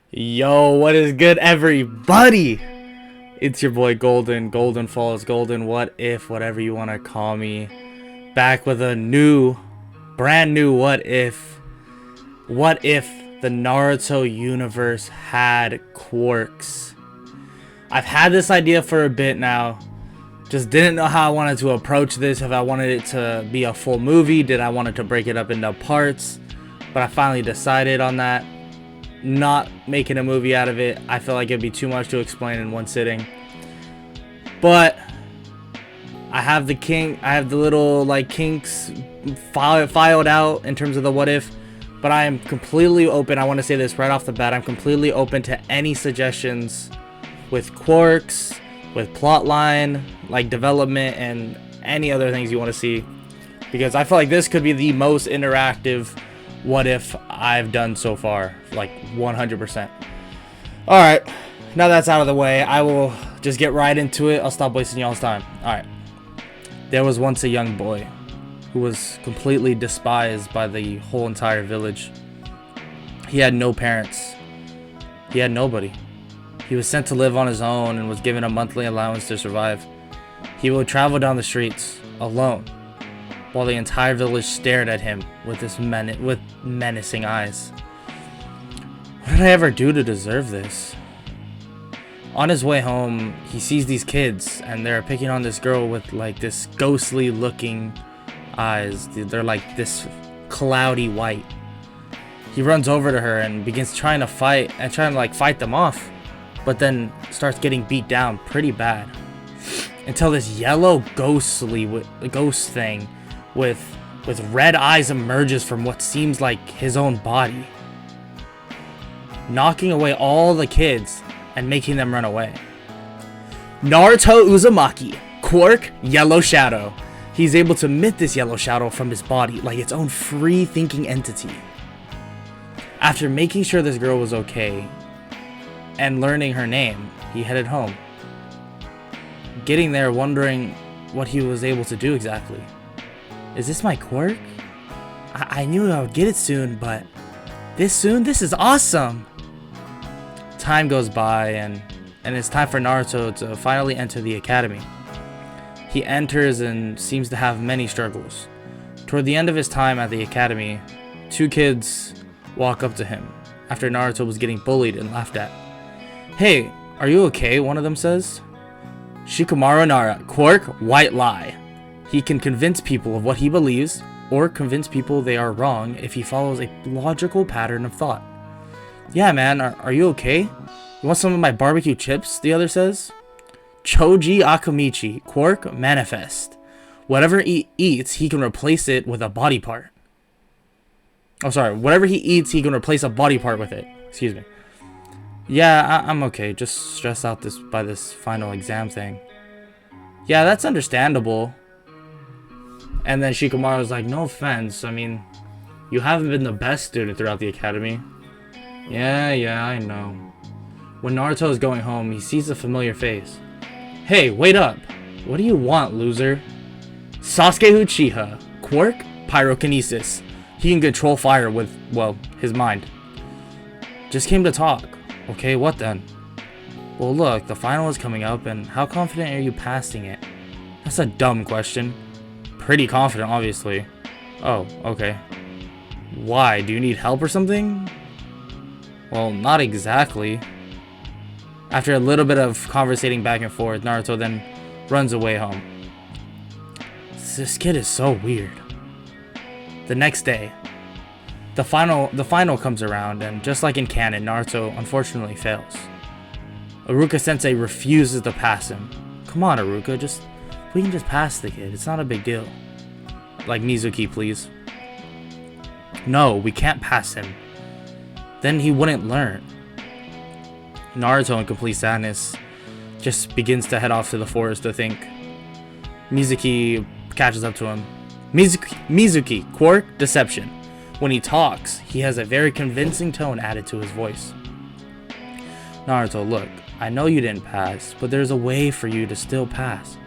Yo, what is good, everybody? It's your boy Golden. Golden Falls, Golden What If, whatever you want to call me. Back with a brand new What If. What if the Naruto universe had quirks? I've had this idea for a bit now. Just didn't know how I wanted to approach this. If I wanted it to be a full movie, did I want it to break it up into parts? But I finally decided on that. Not making a movie out of it. I feel like it'd be too much to explain in one sitting. But I have the little like kinks filed out in terms of the what if. But I am completely open. I want to say this right off the bat. I'm completely open to any suggestions with quirks, with plotline, like development, and any other things you want to see. Because I feel like this could be the most interactive what if I've done so far, like 100%. All right, now that's out of the way, I will just get right into it. I'll stop wasting y'all's time. All right. There was once a young boy who was completely despised by the whole entire village. He had no parents. He had nobody. He was sent to live on his own and was given a monthly allowance to survive. He would travel down the streets alone, while the entire village stared at him with menacing eyes. What did I ever do to deserve this? On his way home, he sees these kids, and they're picking on this girl with like this ghostly looking eyes. They're like this cloudy white. He runs over to her and begins trying to fight them off, but then starts getting beat down pretty bad. Until this yellow ghost thing with red eyes emerges from what seems like his own body, knocking away all the kids and making them run away. Naruto Uzumaki, quirk, Yellow Shadow. He's able to emit this yellow shadow from his body like its own free thinking entity. After making sure this girl was okay and learning her name, he headed home. Getting there, wondering what he was able to do exactly. Is this my quirk? I knew I would get it soon, but this soon? This is awesome! Time goes by, and it's time for Naruto to finally enter the academy. He enters and seems to have many struggles. Toward the end of his time at the academy, two kids walk up to him after Naruto was getting bullied and laughed at. "Hey, are you okay?" one of them says. Shikamaru Nara, quirk, white lie. He can convince people of what he believes, or convince people they are wrong if he follows a logical pattern of thought. "Yeah, man, are you okay? You want some of my barbecue chips?" the other says. Choji Akamichi, quirk, manifest. Whatever he eats, he can replace it with a body part. Oh, sorry. Whatever he eats, he can replace a body part with it. Excuse me. "Yeah, I'm okay. Just stressed out by this final exam thing." "Yeah, that's understandable." And then Shikamaru's like, "No offense. I mean, you haven't been the best student throughout the academy." Yeah, I know." When Naruto is going home, he sees a familiar face. "Hey, wait up. What do you want, loser?" Sasuke Uchiha, quirk, pyrokinesis. He can control fire with, well, his mind. "Just came to talk." "Okay, what then?" "Well, look, the final is coming up, and how confident are you passing it?" "That's a dumb question." "Pretty confident, obviously." "Oh, okay. Why? Do you need help or something?" "Well, not exactly." After a little bit of conversating back and forth, Naruto then runs away home. This kid is so weird. The next day, the final comes around, and just like in canon, Naruto unfortunately fails. Iruka Sensei refuses to pass him. "Come on, Iruka, we can just pass the kid. It's not a big deal." "Like Mizuki, please." "No, we can't pass him. Then he wouldn't learn." Naruto, in complete sadness, just begins to head off to the forest to think. Mizuki catches up to him. Mizuki, quirk, deception. When he talks, he has a very convincing tone added to his voice. "Naruto, look, I know you didn't pass, but there's a way for you to still pass."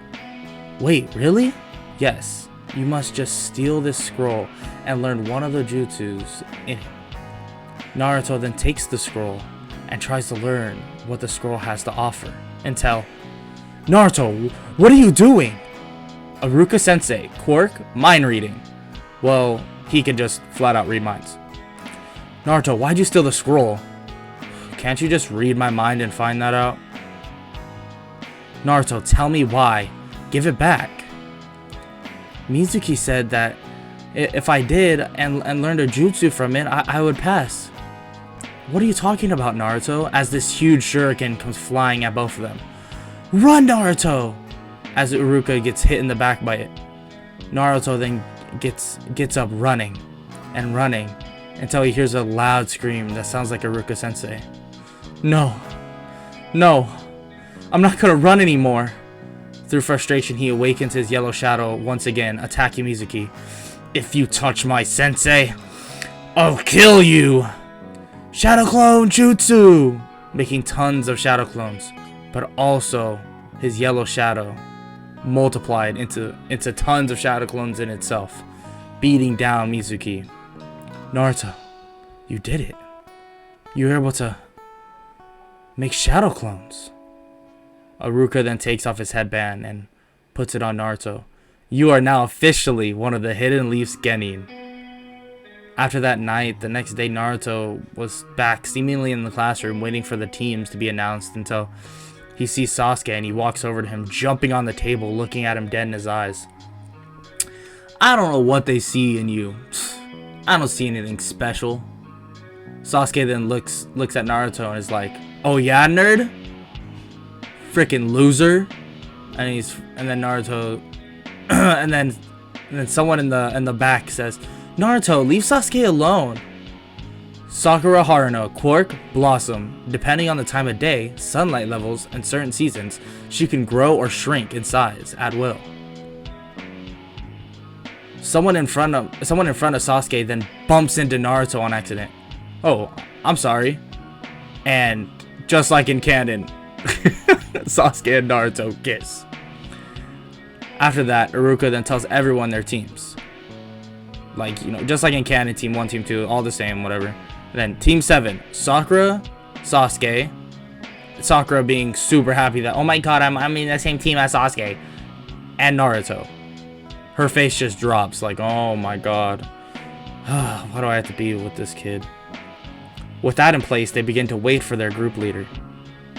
"Wait, really?" "Yes, you must just steal this scroll and learn one of the jutsus in it." Naruto then takes the scroll and tries to learn what the scroll has to offer until, Naruto, what are you doing? Iruka Sensei, quirk, mind reading. Well, he can just flat out read minds. Naruto, why'd you steal the scroll? Can't you just read my mind and find that out? Naruto, tell me why. Give it back. Mizuki said that if I did and learned a jutsu from it, I would pass. What are you talking about, Naruto? As this huge shuriken comes flying at both of them. Run, Naruto! As Iruka gets hit in the back by it. Naruto then gets up running and running until he hears a loud scream that sounds like Iruka Sensei. No, I'm not gonna run anymore. Through frustration, he awakens his yellow shadow once again, attacking Mizuki. If you touch my sensei, I'll kill you! Shadow clone jutsu! Making tons of shadow clones, but also his yellow shadow multiplied into tons of shadow clones in itself, beating down Mizuki. Naruto, you did it. You were able to make shadow clones. Iruka then takes off his headband and puts it on Naruto. You are now officially one of the Hidden Leafs Genin. After that night, the next day Naruto was back seemingly in the classroom waiting for the teams to be announced until he sees Sasuke and he walks over to him, jumping on the table, looking at him dead in his eyes. I don't know what they see in you. I don't see anything special. Sasuke then looks at Naruto and is like, oh yeah, nerd? Freaking loser. And then Naruto and then someone in the back says, Naruto, leave Sasuke alone. Sakura Haruno, quirk, blossom. Depending on the time of day, sunlight levels, and certain seasons, she can grow or shrink in size at will. Someone in front of Sasuke then bumps into Naruto on accident. Oh, I'm sorry. And just like in canon, Sasuke and Naruto kiss. After that, Iruka then tells everyone their teams. Like, you know, just like in canon, team 1, team 2, all the same, whatever. And then team 7, Sakura, Sasuke. Sakura being super happy that, oh my god, I'm in the same team as Sasuke. And Naruto. Her face just drops like, oh my god. Why do I have to be with this kid? With that in place, they begin to wait for their group leader.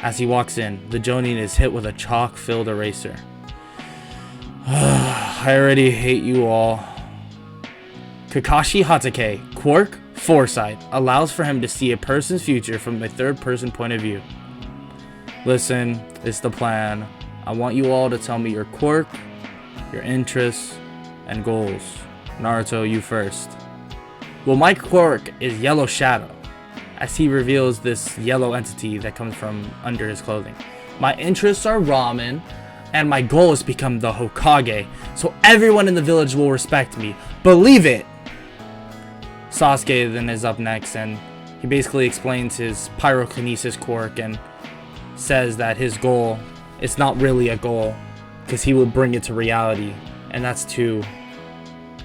As he walks in, the Jonin is hit with a chalk-filled eraser. I already hate you all. Kakashi Hatake, quirk, foresight, allows for him to see a person's future from a third-person point of view. Listen, it's the plan. I want you all to tell me your quirk, your interests, and goals. Naruto, you first. Well, my quirk is Yellow Shadow, as he reveals this yellow entity that comes from under his clothing. My interests are ramen, and my goal is to become the Hokage, so everyone in the village will respect me. Believe it! Sasuke then is up next, and he basically explains his pyrokinesis quirk and says that his goal is not really a goal, because he will bring it to reality, and that's to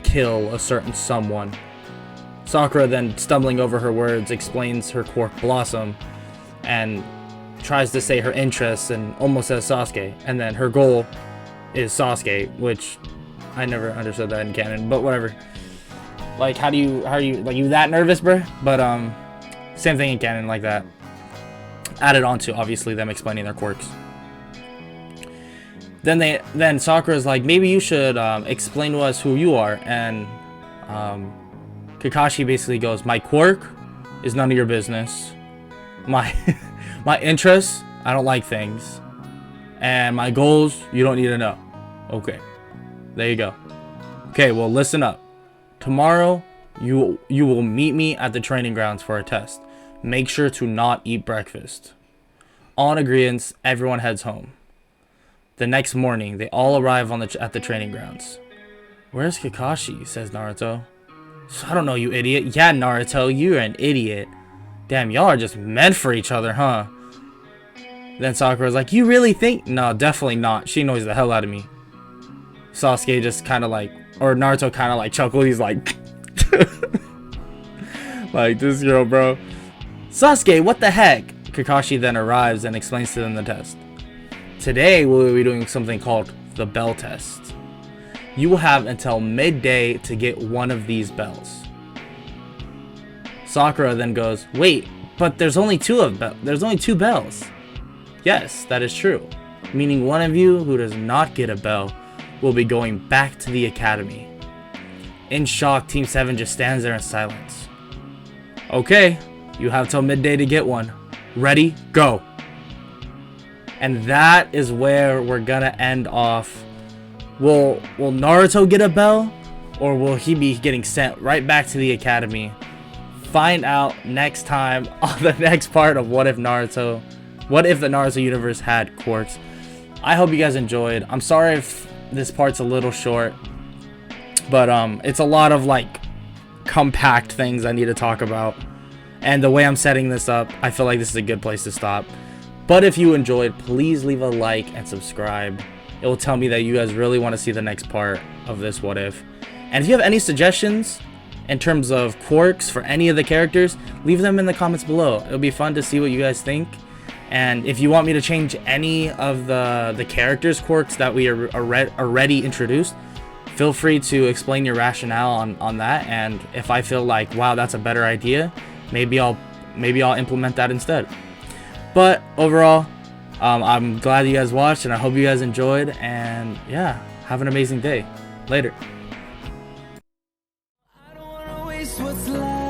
kill a certain someone. Sakura then, stumbling over her words, explains her quirk Blossom and tries to say her interests and almost says Sasuke, and then her goal is Sasuke, which I never understood that in canon, but whatever. Like, how are you like, you that nervous, bruh? But same thing in canon, like that. Added on to obviously them explaining their quirks. Then Sakura's like, maybe you should explain to us who you are, and Kakashi basically goes, my quirk is none of your business. My interests, I don't like things. And my goals, you don't need to know. Okay. There you go. Okay, well, listen up. Tomorrow, you will meet me at the training grounds for a test. Make sure to not eat breakfast. All in agreement, everyone heads home. The next morning, they all arrive at the training grounds. Where's Kakashi? Says Naruto. I don't know, you idiot. Yeah, Naruto, you're an idiot. Damn, y'all are just meant for each other, huh? Then Sakura's like, you really think? No, definitely not. She annoys the hell out of me. Sasuke just kind of like, or Naruto kind of like chuckled. He's like, like, this girl, bro. Sasuke, what the heck? Kakashi then arrives and explains to them the test. Today we'll be doing something called the bell test. You will have until midday to get one of these bells. Sakura then goes, wait, but there's only two bells. Yes, that is true. Meaning one of you who does not get a bell will be going back to the academy. In shock, Team 7 just stands there in silence. Okay, you have till midday to get one. Ready, go. And that is where we're gonna end off. Will Naruto get a bell, or will he be getting sent right back to the academy? Find out next time on the next part of What If the Naruto universe had quirks. I hope you guys enjoyed. I'm sorry if this part's a little short, but it's a lot of like compact things I need to talk about, and the way I'm setting this up, I feel like this is a good place to stop. But if you enjoyed, please leave a like and subscribe. It will tell me that you guys really want to see the next part of this What If. And if you have any suggestions in terms of quirks for any of the characters, leave them in the comments below. It'll be fun to see what you guys think. And if you want me to change any of the characters' quirks that we are already introduced, feel free to explain your rationale on that. And if I feel like, wow, that's a better idea, maybe I'll implement that instead. But overall, I'm glad you guys watched, and I hope you guys enjoyed. And yeah, have an amazing day. Later. I don't wanna waste what's left.